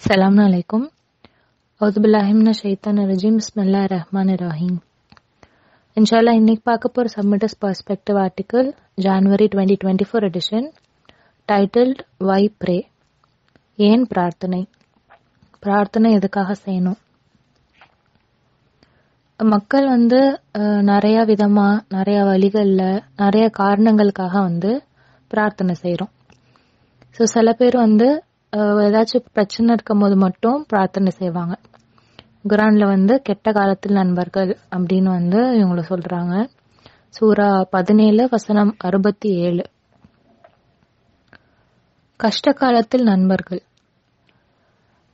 Assalamu alaikum. Auzubillahi minash shaitanir rajim. Bismillahir rahmanir rahim. Inshallah, இன்னைக்கு பார்க்க போற Submitters Perspective article, January 2024 edition, titled Why Pray? ஏன் பிரார்த்தனை? பிரார்த்தனை எதுக்காக செய்யணும்? மக்கள் நிறைய விதமா, நிறைய வழிகள்ல, நிறைய காரணங்களுக்காக பிரார்த்தனை செய்யறோம். ஸோ சில பேர் ஏதாச்சும் பிரச்சனை இருக்கும் போது மட்டும் பிரார்த்தனை செய்வாங்க. குரான்ல கெட்ட காலத்தில் நண்பர்கள் அப்படின்னு இவங்களை சொல்றாங்க. சூரா 17 வசனம் 67. கஷ்ட காலத்தில் நண்பர்கள்.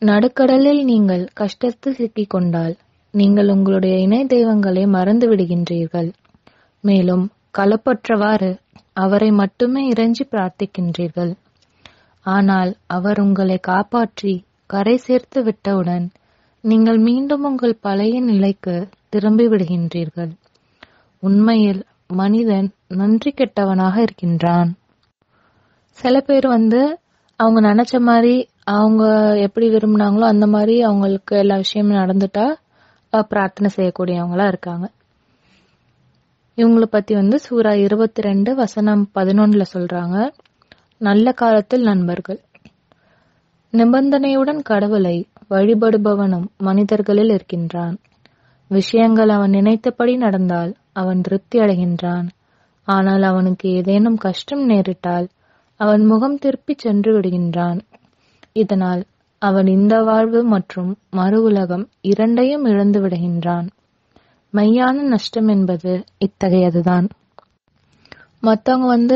நடுக்கடலில் நீங்கள் கஷ்டத்தில் சிக்கிக் கொண்டால் நீங்கள் உங்களுடைய இணை தெய்வங்களை மறந்து விடுகின்றீர்கள். மேலும் களப்பற்றவாறு அவரை மட்டுமே இறைஞ்சி பிரார்த்திக்கின்றீர்கள். ஆனால் அவர் உங்களை காப்பாற்றி கரை சேர்த்து விட்டவுடன் நீங்கள் மீண்டும் உங்கள் பழைய நிலைக்கு திரும்பி விடுகின்றீர்கள். உண்மையில் மனிதன் நன்றி கெட்டவனாக இருக்கின்றான். சில பேர் அவங்க நினைச்ச மாதிரி, அவங்க எப்படி விரும்பினாங்களோ அந்த மாதிரி அவங்களுக்கு எல்லா விஷயமும் நடந்துட்டா பிரார்த்தனை செய்யக்கூடியவங்களா இருக்காங்க. இவங்களை பத்தி சூரா 22 வசனம் 11 சொல்றாங்க. நல்ல காலத்தில் நண்பர்கள். நிபந்தனையுடன் கடவுளை வழிபடுபவனும் மனிதர்களில் இருக்கின்றான். விஷயங்கள் அவன் நினைத்தபடி நடந்தால் அவன் திருப்தி அடைகின்றான். ஆனால் அவனுக்கு ஏதேனும் கஷ்டம் நேரிட்டால் அவன் முகம் திருப்பி சென்று விடுகின்றான். இதனால் அவன் இந்த வாழ்வு மற்றும் மறு உலகம் இரண்டையும் இழந்து விடுகின்றான். மெய்யான நஷ்டம் என்பது இத்தகையதுதான். மற்றவங்க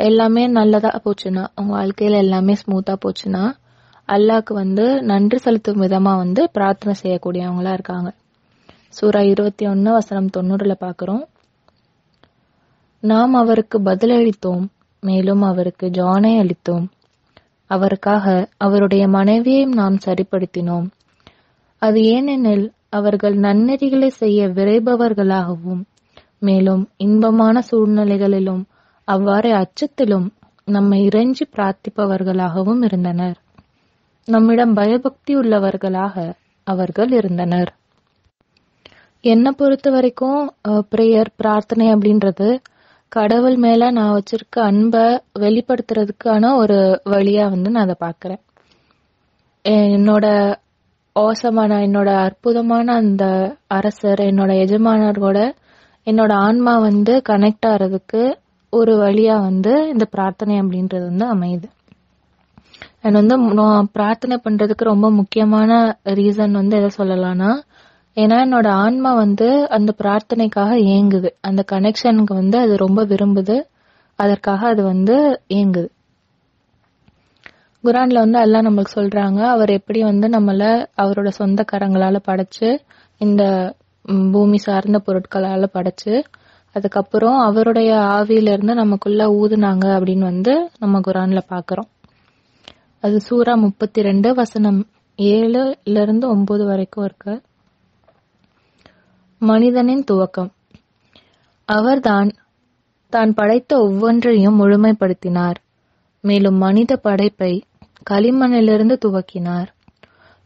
எல்லாமே நல்லதா போச்சுன்னா, அவங்க வாழ்க்கையில எல்லாமே ஸ்மூத்தா போச்சுன்னா, அல்லாஹ்க்கு நன்றி செலுத்தும் விதமா பிரார்த்தனை செய்யக்கூடியவங்களா இருக்காங்க. சூரா 21 வசனம் 90 பாக்குறோம். நாம் அவருக்கு பதிலளித்தோம், மேலும் அவருக்கு ஜானை அளித்தோம். அவருக்காக அவருடைய மனைவியையும் நாம் சரிப்படுத்தினோம். அது ஏனெனில் அவர்கள் நன்னெறிகளை செய்ய விரைபவர்களாகவும் மேலும் இன்பமான சூழ்நிலைகளிலும் அவ்வாறே அச்சத்திலும் நம்மை இறைஞ்சி பிரார்த்திப்பவர்களாகவும் இருந்தனர். நம்மிடம் பயபக்தி உள்ளவர்களாக அவர்கள் இருந்தனர். என்னை பொறுத்த வரைக்கும் பிரேயர், பிரார்த்தனை அப்படின்றது கடவுள் மேல நான் வச்சிருக்க அன்பை வெளிப்படுத்துறதுக்கான ஒரு வழியா நான் அதை பாக்குறேன். என்னோட என்னோட அற்புதமான அந்த அரசர், என்னோட எஜமானரோட என்னோட ஆன்மா கனெக்ட் ஆறதுக்கு ஒரு வழியா இந்த பிரார்த்தனை அப்படின்றது அமையுது. அண்ட் நான் பிரார்த்தனை பண்றதுக்கு ரொம்ப முக்கியமான ரீசன் எதை சொல்லலாம்னா, ஏன்னா என்னோட ஆன்மா அந்த பிரார்த்தனைக்காக ஏங்குது. அந்த கனெக்ஷனுக்கு அது ரொம்ப விரும்புது. அதற்காக அது ஏங்குது. குரான்ல அல்லாஹ் நம்மளுக்கு சொல்றாங்க, அவர் எப்படி நம்மள அவரோட சொந்த கரங்களால படைச்சு, இந்த பூமி சார்ந்த பொருட்களால படைச்சு, அதுக்கப்புறம் அவருடைய ஆவியில இருந்து நமக்குள்ள ஊதுனாங்க அப்படின்னு நம்ம குரான்ல பாக்குறோம். அது சூரா 32 வசனம் 7-9 வரைக்கும் இருக்கு. மனிதனின் துவக்கம். அவர்தான் தான் படைத்த ஒவ்வொன்றையும் முழுமைப்படுத்தினார். மேலும் மனித படைப்பை களிமண்ணிலிருந்து துவக்கினார்.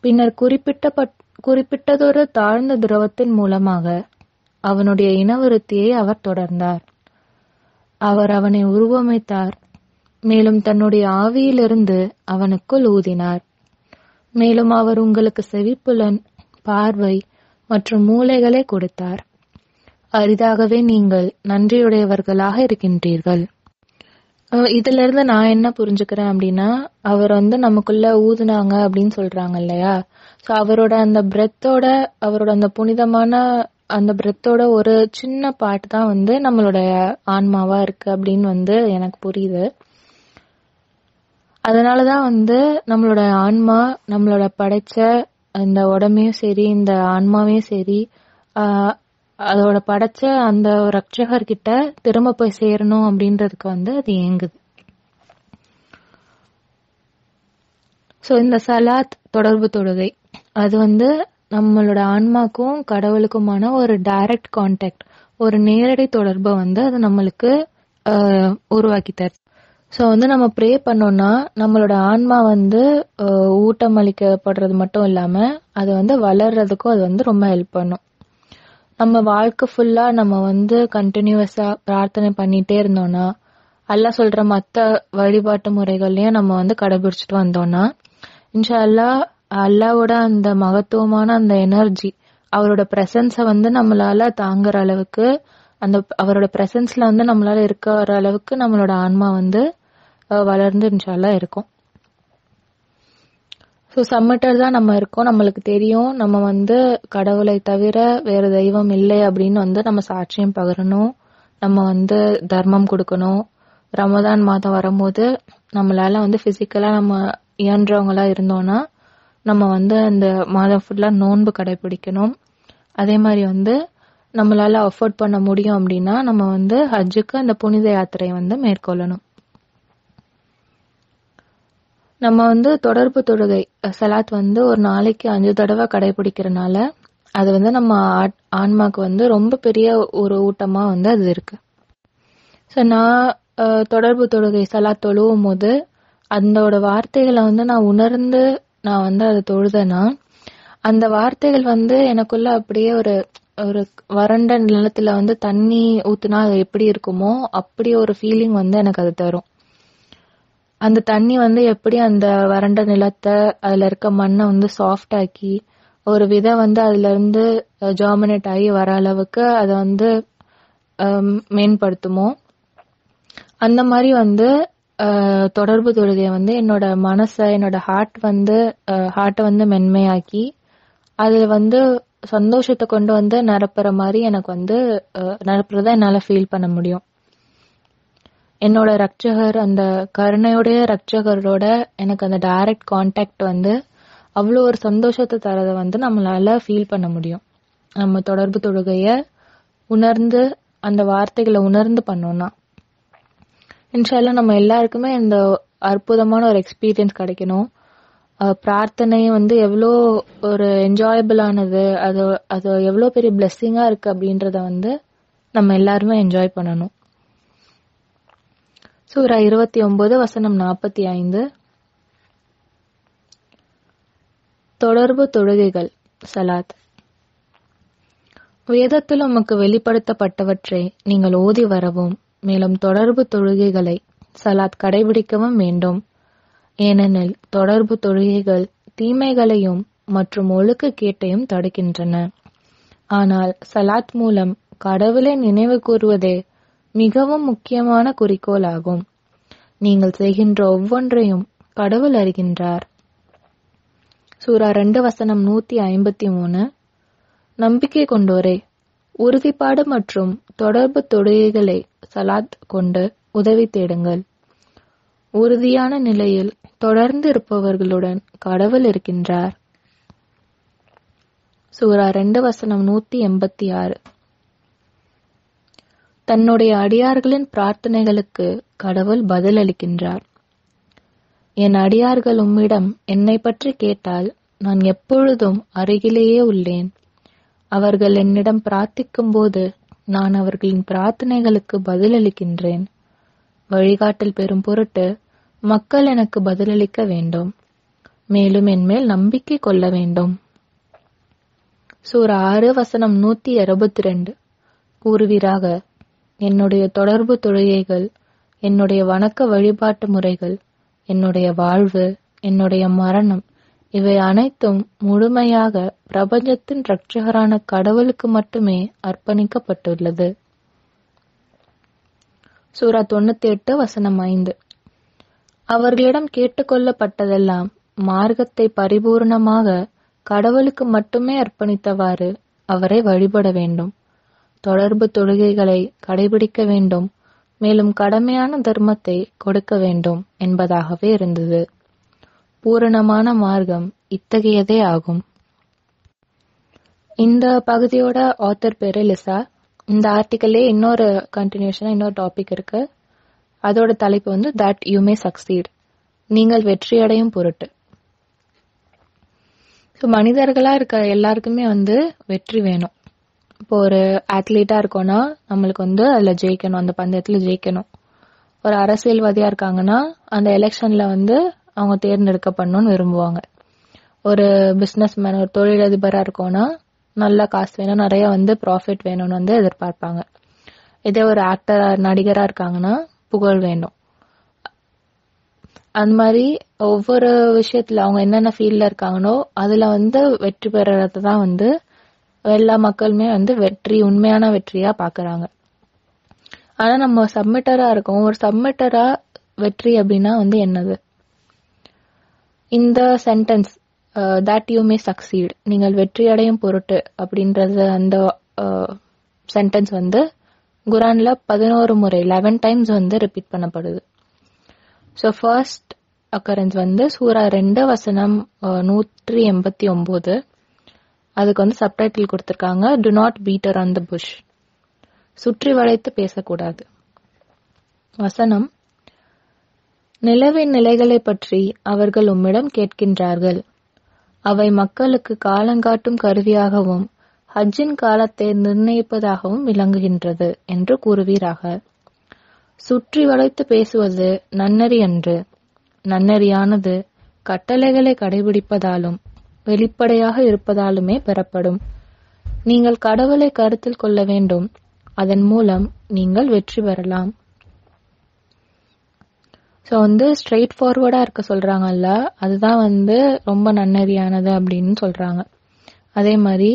பின்னர் குறிப்பிட்டதொரு தாழ்ந்த திரவத்தின் மூலமாக அவனுடைய இனவிருத்தியை அவர் தொடர்ந்தார். அவர் அவனை உருவமைத்தார். மேலும் தன்னுடைய ஆவியிலிருந்து அவனுக்குள் ஊதினார். மேலும் அவர் உங்களுக்கு செவிப்புலன், பார்வை மற்றும் மூளைகளை கொடுத்தார். அரிதாகவே நீங்கள் நன்றியுடையவர்களாக இருக்கின்றீர்கள். இதுல இருந்து நான் என்ன புரிஞ்சுக்கிறேன் அப்படின்னா, அவர் நமக்குள்ள ஊதுனாங்க அப்படின்னு சொல்றாங்க இல்லையா. சோ அவரோட அந்த பிரெத்தோட, அவரோட அந்த புனிதமான அந்த பிரெத்தோட ஒரு சின்ன பாட்டு தான் நம்மளுடைய ஆன்மாவா இருக்கு அப்படின்னு எனக்கு புரியுது. அதனாலதான் நம்மளோட ஆன்மா, நம்மளோட படைச்ச இந்த உடம்பையும் சரி, இந்த ஆன்மாவையும் சரி, அதோட படைச்ச அந்த ரட்சகர்கிட்ட திரும்ப போய் சேரணும் அப்படின்றதுக்கு அது ஏங்குது. சோ இந்த சலாத், தொடர்பு தொழுகை, அது நம்மளோட ஆன்மாக்கும் கடவுளுக்குமான ஒரு டைரக்ட் கான்டாக்ட், ஒரு நேரடி தொடர்பை அது நம்மளுக்கு உருவாக்கி தருது. ஸோ நம்ம ப்ரே பண்ணோம்னா நம்மளோட ஆன்மா ஊட்டம் அளிக்கப்படுறது மட்டும் இல்லாம அது வளர்றதுக்கும் அது ரொம்ப ஹெல்ப் பண்ணும். நம்ம வாழ்க்கை ஃபுல்லா நம்ம கண்டினியூஸா பிரார்த்தனை பண்ணிட்டே இருந்தோம்னா, அல்லாஹ் சொல்ற மத்த வழிபாட்டு முறைகள்லயும் நம்ம கடைபிடிச்சிட்டு வந்தோம்னா, இன்ஷா அல்லாஹ் அல்லாவோட அந்த மகத்துவமான அந்த எனர்ஜி, அவரோட பிரசன்ஸ நம்மளால தாங்குற அளவுக்கு, அவரோட பிரசன்ஸ்ல நம்மளால இருக்கிற அளவுக்கு நம்மளோட ஆன்மா வளர்ந்து இன்ஷா அல்லாஹ் இருக்கும். ஸோ சம்மட்டர் தான் நம்ம இருக்கோம். நம்மளுக்கு தெரியும் நம்ம கடவுளை தவிர வேற தெய்வம் இல்லை அப்படின்னு நம்ம சாட்சியம் பகரணும். நம்ம தர்மம் கொடுக்கணும். ரமதான் மாதம் வரும்போது நம்மளால பிசிக்கலா நம்ம இயன்றவங்களா இருந்தோம்னா நம்ம அந்த மாதம் ஃபுல்லா நோன்பு கடைபிடிக்கணும். அதே மாதிரி நம்மளால அஃபோர்ட் பண்ண முடியும் அப்படின்னா நம்ம ஹஜ்ஜுக்கு அந்த புனித யாத்திரையை மேற்கொள்ளணும். நம்ம தொடர்பு தொழுகை சலாத் ஒரு நாளைக்கு 5 தடவை கடைபிடிக்கிறனால அது நம்ம ஆன்மாக்கு ரொம்ப பெரிய ஒரு ஊட்டமா அது இருக்கு. ஸோ நான் தொடர்பு தொழுகை சலாத் தொழுவும் போது அதோட வார்த்தைகளை நான் உணர்ந்து நான் அதை தொழுதேன்னா, அந்த வார்த்தைகள் எனக்குள்ள அப்படியே ஒரு ஒரு வறண்ட நிலத்துல தண்ணி ஊத்துனா அது எப்படி இருக்குமோ அப்படி ஒரு ஃபீலிங் எனக்கு அது தரும். அந்த தண்ணி எப்படி அந்த வறண்ட நிலத்தை அதுல இருக்க மண்ணை சாஃப்ட் ஆக்கி ஒரு விதை அதுல இருந்து ஜாமினேட் ஆகி வர அளவுக்கு அதை மேம்படுத்துமோ, அந்த மாதிரி தொடர்பு தொழுகையை என்னோட மனசை, என்னோட ஹார்ட்டை மென்மையாக்கி அதுல சந்தோஷத்தை கொண்டு நிரப்புற மாதிரி எனக்கு நிரப்புறத என்னால ஃபீல் பண்ண முடியும். என்னோட ரட்சகர், அந்த கருணையுடைய ரட்சகரோட எனக்கு அந்த டைரக்ட் கான்டாக்ட் அவ்வளோ ஒரு சந்தோஷத்தை தரதை நம்மளால ஃபீல் பண்ண முடியும். நம்ம தொடர்பு தொழுகைய உணர்ந்து அந்த வார்த்தைகளை உணர்ந்து பண்ணோம்னா இன்ஷா அல்லாஹ் நம்ம எல்லாருக்குமே இந்த அற்புதமான ஒரு எக்ஸ்பீரியன்ஸ் கிடைக்கணும். பிரார்த்தனை எவ்வளோ ஒரு என்ஜாயபிளானது, அது எவ்வளோ பெரிய பிளெஸ்ஸிங்கா இருக்கு அப்படின்றத நம்ம எல்லாருமே என்ஜாய் பண்ணணும். சூரா 29 வசனம் 45. தொடர்பு தொழுகைகள் சலாத். வேதத்தில் உமக்கு வெளிப்படுத்தப்பட்டவற்றை நீங்கள் ஓதி வரவும், மேலும் தொடர்பு தொழுகைகளை சலாத் கடைபிடிக்கவும் வேண்டும். ஏனெனில் தொடர்பு தொழுகைகள் தீமைகளையும் மற்றும் ஒழுக்க கேட்டையும் தடுக்கின்றன. ஆனால் சலாத் மூலம் கடவுளை நினைவு கூறுவதே மிகவும் முக்கியமான குறிக்கோள் ஆகும். நீங்கள் செய்கின்ற ஒவ்வொன்றையும் கடவுள் அறிகின்றார். சூரா 2 வசனம் 153. நம்பிக்கை கொண்டோரே, உறுதிப்பாடு மற்றும் தொடர்பு தொழுகைகளை சலாத் கொண்டு உதவி தேடுங்கள். உறுதியான நிலையில் தொடர்ந்து இருப்பவர்களுடன் கடவுள் இருக்கின்றார். சூரா 2 வசனம் 186. தன்னுடைய அடியார்களின் பிரார்த்தனைகளுக்கு கடவுள் பதிலளிக்கின்றார். என் அடியார்கள் உம்மிடம் என்னை பற்றி கேட்டால் நான் எப்பொழுதும் அருகிலேயே உள்ளேன். அவர்கள் என்னிடம் பிரார்த்திக்கும் போது நான் அவர்களின் பிரார்த்தனைகளுக்கு பதிலளிக்கின்றேன். வழிகாட்டல் பெறும் பொருட்டு மக்கள் எனக்கு பதிலளிக்க வேண்டும், மேலும் என்மேல் நம்பிக்கை கொள்ள வேண்டும். சூரா 6 வசனம் 162. கூறுவீராக, என்னுடைய தொடர்பு தொழுகைகள், என்னுடைய வணக்க வழிபாட்டு முறைகள், என்னுடைய வாழ்வு, என்னுடைய மரணம், இவை அனைத்தும் முழுமையாக பிரபஞ்சத்தின் இரட்சகரான கடவுளுக்கு மட்டுமே அர்ப்பணிக்கப்பட்டுள்ளது. சூரா 98 வசனம் 5. அவர்களிடம் கேட்டுக்கொள்ளப்பட்டதெல்லாம் மார்க்கத்தை பரிபூர்ணமாக கடவுளுக்கு மட்டுமே அர்ப்பணித்தவாறு அவரை வழிபட வேண்டும், தொடர்பு தொழுகைகளை கடைபிடிக்க வேண்டும், மேலும் கடமையான தர்மத்தை கொடுக்க வேண்டும் என்பதாகவே இருந்தது. பூரணமான மார்க்கம் இத்தகையதே ஆகும். இந்த பகுதியோட ஆத்தர் பேரு லிசா. இந்த ஆர்டிக்கல்லே இன்னொரு கண்டினியூஷனா இன்னொரு டாபிக் இருக்கு. அதோட தலைப்பு தட் யூ மே சக்சீட், நீங்கள் வெற்றியடையும் பொருட்டு. மனிதர்களா இருக்க எல்லாருக்குமே வெற்றி வேணும். இப்போ ஒரு அத்லீட்டா இருக்கோம்னா நம்மளுக்கு அதுல ஜெயிக்கணும், அந்த பந்தயத்துல ஜெயிக்கணும். ஒரு அரசியல்வாதியா இருக்காங்கன்னா அந்த எலெக்ஷன்ல வந்து அவங்க தேர்ந்தெடுக்கப்படணும்னு விரும்புவாங்க. ஒரு பிசினஸ் மேன், ஒரு தொழிலதிபரா இருக்கோம்னா நல்ல காசு வேணும், நிறைய வந்து ப்ராஃபிட் வேணும்னு வந்து எதிர்பார்ப்பாங்க. இதே ஒரு ஆக்டரா, நடிகரா இருக்காங்கன்னா புகழ் வேணும். அந்த மாதிரி ஒவ்வொரு விஷயத்துல அவங்க என்னென்ன ஃபீல்ட்ல இருக்காங்களோ அதுல வந்து வெற்றி பெறறது தான் வந்து எல்லா மக்களுமே வந்து உண்மையான வெற்றியா பாக்குறாங்க. ஆனா நம்ம சப்மிட்டரா இருக்கோம். ஒரு சப்மிட்டரா வெற்றி அப்படின்னா வந்து என்னது? இந்த sentence that you may succeed, நீங்கள் வெற்றி அடையும் பொருட்டு அப்படின்றது, அந்த சென்டென்ஸ் வந்து குரான்ல 11 முறை 11 டைம்ஸ் வந்து ரிப்பீட் பண்ணப்படுது. ஸோ ஃபர்ஸ்ட் அக்கரன்ஸ் வந்து சூரா 2 வசனம் 189. அதுக்கு வந்து சப்டைட்டில் கொடுத்திருக்காங்க, do not beat around the bush, சுற்றி வளைத்து பேசக்கூடாது. வசனம், நிலவின் நிலைகளை பற்றி அவர்கள் உம்மிடம் கேட்கின்றார்கள். அவை மக்களுக்கு காலங்காட்டும் கருவியாகவும் ஹஜ்ஜின் காலத்தை நிர்ணயிப்பதாகவும் விளங்குகின்றது என்று கூறுவீராக. சுற்றி வளைத்து பேசுவது நன்னறி அன்று. நன்னறியானது கட்டளைகளை கடைபிடிப்பதாலும் வெளிப்படையாக இருப்பதாலுமே பெறப்படும். நீங்கள் கடவுளை கருத்தில் கொள்ள வேண்டும், அதன் மூலம் நீங்கள் வெற்றி பெறலாம். ஸோ வந்து ஸ்ட்ரெயிட் ஃபார்வர்டா இருக்க சொல்றாங்கல்ல, அதுதான் வந்து ரொம்ப நன்னறியானது அப்படின்னு சொல்றாங்க. அதே மாதிரி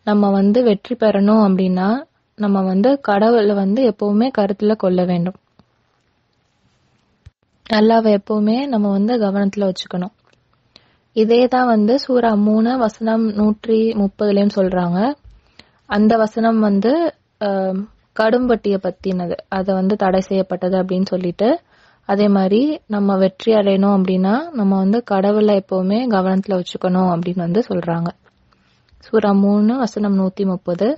நம்ம வந்து வெற்றி பெறணும் அப்படின்னா நம்ம வந்து கடவுளை வந்து எப்பவுமே கருத்துல கொள்ள வேண்டும். அல்லாஹ்வை எப்பவுமே நம்ம வந்து கவனத்துல வச்சுக்கணும். இதே தான் வந்து சூரா 3 வசனம் 130 சொல்றாங்க. அந்த வசனம் வந்து கடும்பட்டியை பத்தினது, அதை வந்து தடை செய்யப்பட்டது அப்படின்னு சொல்லிட்டு, அதே மாதிரி நம்ம வெற்றி அடையணும் அப்படின்னா நம்ம வந்து கடவுளை எப்பவுமே கவனத்துல வச்சுக்கணும் அப்படின்னு வந்து சொல்றாங்க. சூரா 3 வசனம் 130,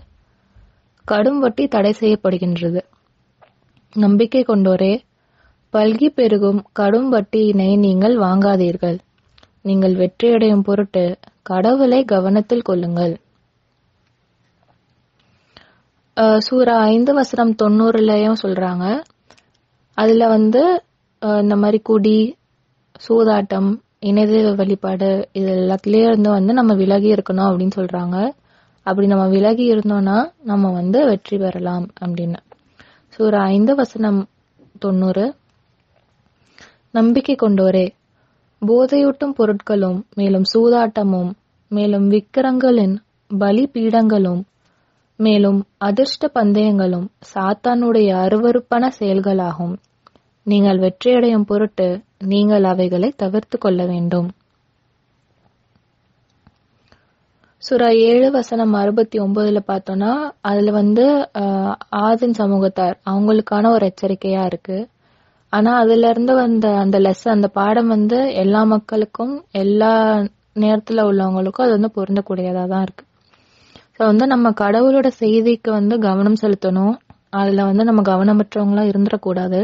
கடும் வட்டி தடை செய்யப்படுகின்றது. நம்பிக்கை கொண்டோரே, பல்கி பெருகும் கடும் வட்டியினை நீங்கள் வாங்காதீர்கள். நீங்கள் வெற்றியடையும் பொருட்டு கடவுளை கவனத்தில் கொள்ளுங்கள். சூரா 5 வசனம் 90 சொல்றாங்க. அதுல வந்து இந்த மாதிரி குடி, சூதாட்டம், இணைதெய்வ வழிபாடு, இது எல்லாத்துலயே இருந்து வந்து நம்ம விலகி இருக்கணும் அப்படின்னு சொல்றாங்க. அப்படி நம்ம விலகி இருந்தோம்னா நம்ம வந்து வெற்றி பெறலாம் அப்படின்னு. சூரா 5 வசனம் 90, நம்பிக்கை கொண்டோரே, போதையூட்டும் பொருட்களும் மேலும் சூதாட்டமும் மேலும் விக்கிரங்களின் பலி பீடங்களும் மேலும் அதிர்ஷ்ட பந்தயங்களும் சாத்தானுடைய அருவருப்பான செயல்களாகும். நீங்கள் வெற்றியடையும் பொருட்டு நீங்கள் அவைகளை தவிர்த்து கொள்ள வேண்டும். சூரா 7 வசனம் 69 பார்த்தோம்னா அதுல வந்து ஆதின் சமூகத்தார் அவங்களுக்கான ஒரு எச்சரிக்கையா இருக்கு. ஆனா அதுல இருந்து வந்த அந்த லெசன், அந்த பாடம் வந்து எல்லா மக்களுக்கும் எல்லா நேரத்துல உள்ளவங்களுக்கும் அது வந்து பொருந்தக்கூடியதா தான் இருக்கு. ஸோ வந்து நம்ம கடவுளோட செய்திக்கு வந்து கவனம் செலுத்தணும். அதுல வந்து நம்ம கவனமற்றவங்களா இருந்துடக்கூடாது.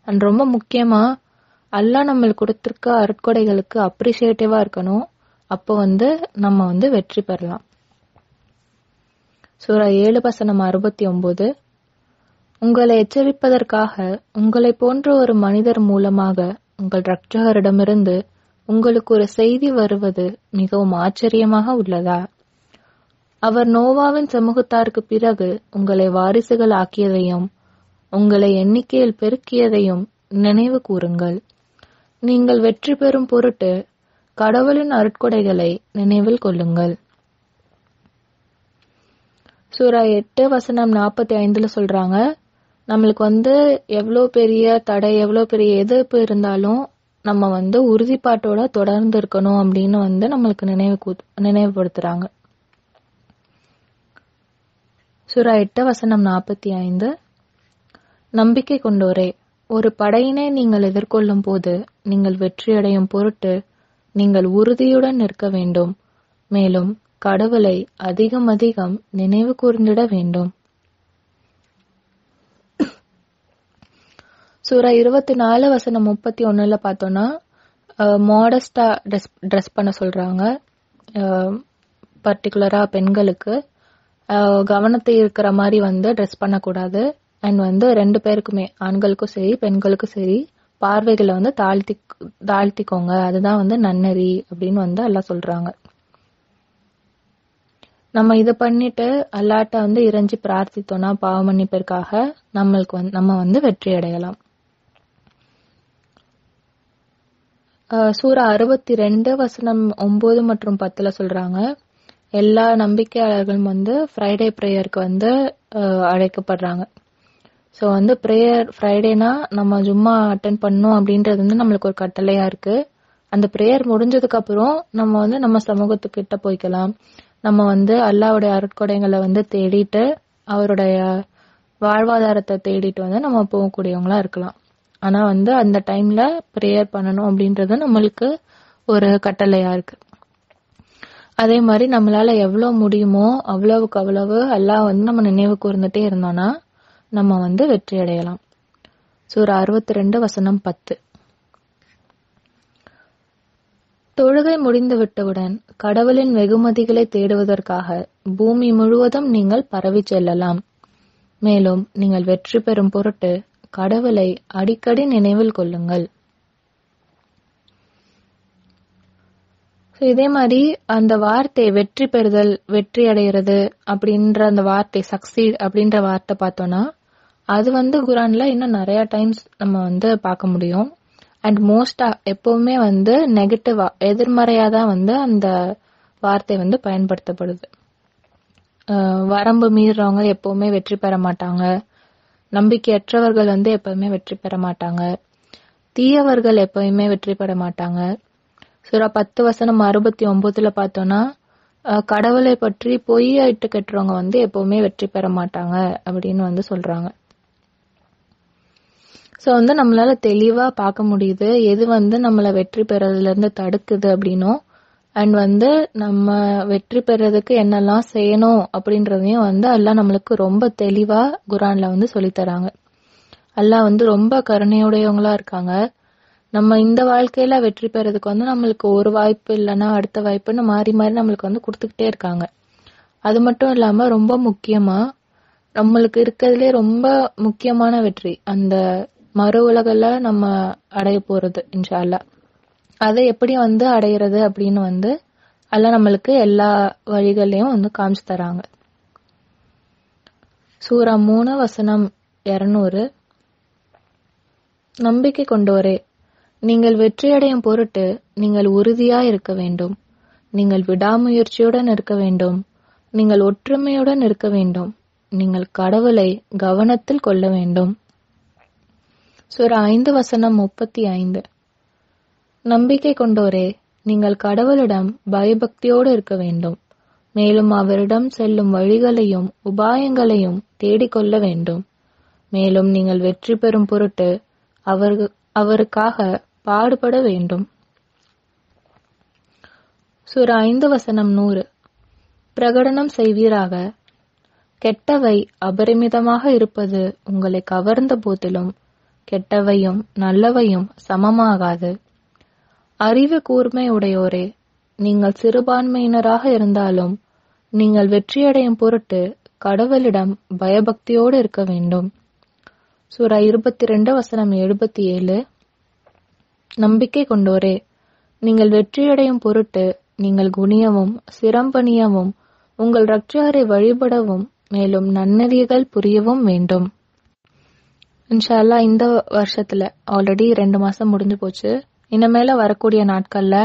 அண்ட் ரொம்ப முக்கியமா அல்லாஹ் நம்மளுக்கு கொடுத்திருக்க அருட்கொடைகளுக்கு அப்ரிஷியேட்டிவா இருக்கணும். அப்போ வந்து நம்ம வந்து வெற்றி பெறலாம். சூரா 7 வசனம் 69, உங்களை எச்சரிப்பதற்காக உங்களை போன்ற ஒரு மனிதர் மூலமாக உங்கள் இரட்சகரிடமிருந்து உங்களுக்கு ஒரு செய்தி வருவது மிகவும் ஆச்சரியமாக உள்ளதா? அவர் நோவாவின் சமூகத்தாருக்கு பிறகு உங்களை வாரிசுகள் ஆக்கியதையும் உங்களை எண்ணிக்கையில் பெருக்கியதையும் நினைவு கூறுங்கள். நீங்கள் வெற்றி பெறும் பொருட்டு கடவுளின் அருட்கொடைகளை நினைவில் கொள்ளுங்கள். சூரா 8 வசனம் 45 சொல்றாங்க, நம்மளுக்கு வந்து எவ்வளோ பெரிய தடை, எவ்வளோ பெரிய எதிர்ப்பு இருந்தாலும் நம்ம வந்து உறுதிப்பாட்டோட தொடர்ந்து இருக்கணும் அப்படின்னு வந்து நம்மளுக்கு நினைவுபடுத்துறாங்க. சூரா 8 வசனம் 45, நம்பிக்கை கொண்டோரே, ஒரு படையினை நீங்கள் எதிர்கொள்ளும் போது நீங்கள் வெற்றியடையும் பொருட்டு நீங்கள் உறுதியுடன் நிற்க வேண்டும். மேலும் கடவுளை அதிகம் அதிகம் நினைவு கூர்ந்திட வேண்டும். சூரா 24 வசனம் 31 பார்த்தோம்னா மாடஸ்டா ட்ரெஸ் பண்ண சொல்றாங்க. பர்டிகுலரா பெண்களுக்கு கவனத்தை இருக்கிற மாதிரி வந்து ட்ரெஸ் பண்ணக்கூடாது. அண்ட் வந்து 2 பேருக்குமே, ஆண்களுக்கும் சரி பெண்களுக்கும் சரி, பார்வைகளை வந்து தாழ்த்திக்கோங்க, அதுதான் வந்து நன்னெறி அப்படின்னு வந்து அல்லாஹ் சொல்றாங்க. நம்ம இதை பண்ணிட்டு அல்லாட்ட வந்து இறைஞ்சி பிரார்த்தித்தோம்னா பாவ மன்னிப்பிற்காக நம்ம வந்து வெற்றி அடையலாம். சூரா 62 வசனம் 9 மற்றும் 10 சொல்றாங்க, எல்லா நம்பிக்கையாளர்களும் வந்து ஃப்ரைடே ப்ரேயருக்கு வந்து அழைக்கப்படுறாங்க. ஸோ வந்து ப்ரேயர் ஃப்ரைடேனா நம்ம ஜும்மா அட்டன் பண்ணணும் அப்படின்றது வந்து நம்மளுக்கு ஒரு கட்டளையா இருக்கு. அந்த ப்ரேயர் முடிஞ்சதுக்கு அப்புறம் நம்ம வந்து நம்ம சமூகத்துக்கிட்ட போய்க்கலாம். நம்ம வந்து அல்லாஹ்வுடைய அருட்கொடைகளை வந்து தேடிட்டு அவருடைய வாழ்வாதாரத்தை தேடிட்டு வந்து நம்ம போகக்கூடியவங்களா இருக்கலாம். ஆனா வந்து அந்த டைம்ல ப்ரேயர் பண்ணணும் அப்படின்றது நம்மளுக்கு ஒரு கட்டளையா இருக்கு. அதே மாதிரி நம்மளால எவ்வளவு முடியுமோ அவ்வளவுக்கு அவ்வளவு அல்லாஹ் வந்து நம்ம நினைவு கூர்ந்துட்டே இருந்தோம்னா நம்ம வந்து வெற்றி அடையலாம். சூரா 62 வசனம் 10. தொழுகை முடிந்து விட்டவுடன் கடவுளின் வெகுமதிகளை தேடுவதற்காக பூமி முழுவதும் நீங்கள் பரவி செல்லலாம். மேலும் நீங்கள் வெற்றி பெறும் பொருட்டு கடவுளை அடிக்கடி நினைவில் கொள்ளுங்கள். இதே மாதிரி அந்த வார்த்தை வெற்றி பெறுதல், வெற்றி அடைகிறது அப்படின்ற அந்த வார்த்தை, சக்சீட் அப்படின்ற வார்த்தை பார்த்தோம்னா அது வந்து குரான்ல இன்னும் நிறைய டைம்ஸ் நம்ம வந்து பார்க்க முடியும். அண்ட் மோஸ்டா எப்பவுமே வந்து நெகட்டிவா, எதிர்மறையா தான் வந்து அந்த வார்த்தை வந்து பயன்படுத்தப்படுது. வரம்பு மீறவங்க எப்பவுமே வெற்றி பெற மாட்டாங்க, நம்பிக்கையற்றவர்கள் வந்து எப்பவுமே வெற்றி பெற மாட்டாங்க, தீயவர்கள் எப்பவுமே வெற்றி பெற மாட்டாங்க. சூரா 10 வசனம் 69 பார்த்தோம்னா கடவுளை பற்றி பொய்யா இட்டு கட்டுறவங்க வந்து எப்பவுமே வெற்றி பெற மாட்டாங்க அப்படின்னு வந்து சொல்றாங்க. ஸோ வந்து நம்மளால தெளிவா பார்க்க முடியுது எது வந்து நம்மளை வெற்றி பெறதுல இருந்து தடுக்குது அப்படின்னும், அண்ட் வந்து நம்ம வெற்றி பெறதுக்கு என்னெல்லாம் செய்யணும் அப்படின்றதையும் வந்து அல்லாஹ் நம்மளுக்கு ரொம்ப தெளிவா குரான்ல வந்து சொல்லித்தராங்க. அல்லாஹ் வந்து ரொம்ப கருணையுடையவங்களா இருக்காங்க. நம்ம இந்த வாழ்க்கையில வெற்றி பெறதுக்கு வந்து நம்மளுக்கு ஒரு வாய்ப்பு இல்லைன்னா அடுத்த வாய்ப்புன்னு மாறி மாறி நம்மளுக்கு வந்து கொடுத்துக்கிட்டே இருக்காங்க. அது மட்டும் இல்லாம ரொம்ப முக்கியமா நம்மளுக்கு இருக்கிறதுலே ரொம்ப முக்கியமான வெற்றி அந்த மறு உலகில நம்ம அடைய போறது இன்ஷா அல்லாஹ். அதை எப்படி வந்து அடையிறது அப்படின்னு வந்து அல்லாஹ் நம்மளுக்கு எல்லா வழிகளையும் வந்து காமிச்சு தராங்க. சூரா 3 வசனம் 200. நம்பிக்கை கொண்டோரே, நீங்கள் வெற்றியடையும் பொருட்டு நீங்கள் உறுதியா இருக்க வேண்டும், நீங்கள் விடாமுயற்சியுடன் இருக்க வேண்டும், நீங்கள் ஒற்றுமையுடன் இருக்க வேண்டும், நீங்கள் கடவுளை கவனத்தில் கொள்ள வேண்டும். சூரா 5 வசனம் 35. நம்பிக்கை கொண்டோரே, நீங்கள் கடவுளிடம் பயபக்தியோடு இருக்க வேண்டும், மேலும் அவரிடம் செல்லும் வழிகளையும் உபாயங்களையும் தேடிக்கொள்ள வேண்டும், மேலும் நீங்கள் வெற்றி பெறும் பொருட்டு அவருக்காக பாடுபட வேண்டும். சூரா 5 வசனம் 100. பிரகடனம் செய்வீராக, கெட்டவை அபரிமிதமாக இருப்பது உங்களை கவர்ந்த போதிலும் கெட்டவையும் நல்லவையும் சமமாகாது. அறிவு கூர்மை உடையோரே, நீங்கள் சிறுபான்மையினராக இருந்தாலும் நீங்கள் வெற்றியடையும் பொருட்டு கடவுளிடம் பயபக்தியோடு இருக்க வேண்டும். சூரா 22 வசனம் 77. நம்பிக்கை கொண்டோரே, நீங்கள் வெற்றியடையும் பொருட்டு நீங்கள் குனியவும் சிரம்பணியவும் உங்கள் இரட்சகரை வழிபடவும் மேலும் நன்னெறிகள் புரியவும் வேண்டும். இன்ஷா அல்லாஹ் இந்த வருஷத்துல ஆல்ரெடி 2 மாசம் முடிஞ்சு போச்சு. இனிமேல வரக்கூடிய நாட்கள்ல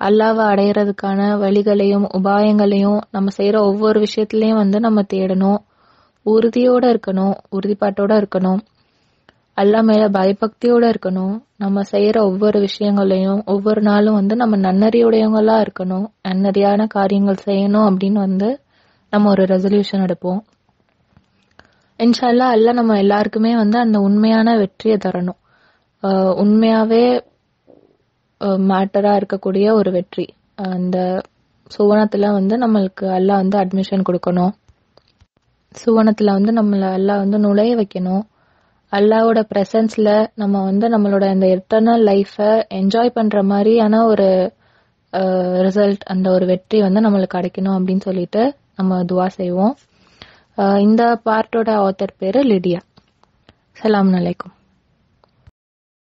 அல்லாஹ்வை அடையிறதுக்கான வழிகளையும் உபாயங்களையும் நம்ம செய்யற ஒவ்வொரு விஷயத்திலயும் வந்து நம்ம தேடணும், உறுதியோட இருக்கணும், உறுதிப்பாட்டோட இருக்கணும், அல்லாஹ் மேல பயபக்தியோட இருக்கணும். நம்ம செய்யற ஒவ்வொரு விஷயங்களையும் ஒவ்வொரு நாளும் வந்து நம்ம நன்னறியுடையவங்களா இருக்கணும், நன்னறியான காரியங்கள் செய்யணும் அப்படின்னு வந்து நம்ம ஒரு ரெசல்யூஷன் எடுப்போம். இன்ஷா அல்லாஹ் அல்லாஹ் நம்ம எல்லாருக்குமே வந்து அந்த உண்மையான வெற்றியை தரணும். உண்மையாவே மேட்டரா இருக்கக்கூடிய ஒரு வெற்றி, அந்த சுவனத்துல வந்து நம்மளுக்கு அல்லாஹ் வந்து அட்மிஷன் கொடுக்கணும், சுவனத்துல வந்து நம்மள அல்லாஹ் வந்து நுழைய வைக்கணும், அல்லாஹ்வோட பிரசன்ஸ்ல நம்ம வந்து நம்மளோட அந்த எட்டர்னல் லைஃபை என்ஜாய் பண்ற மாதிரியான ஒரு ரிசல்ட், அந்த ஒரு வெற்றி வந்து நம்மளுக்கு கிடைக்கணும் அப்படின்னு சொல்லிட்டு நம்ம துவா செய்வோம். இந்த பார்ட்டோட ஆத்தர் பேரு லிடியா. சலாம் அலைக்கும்.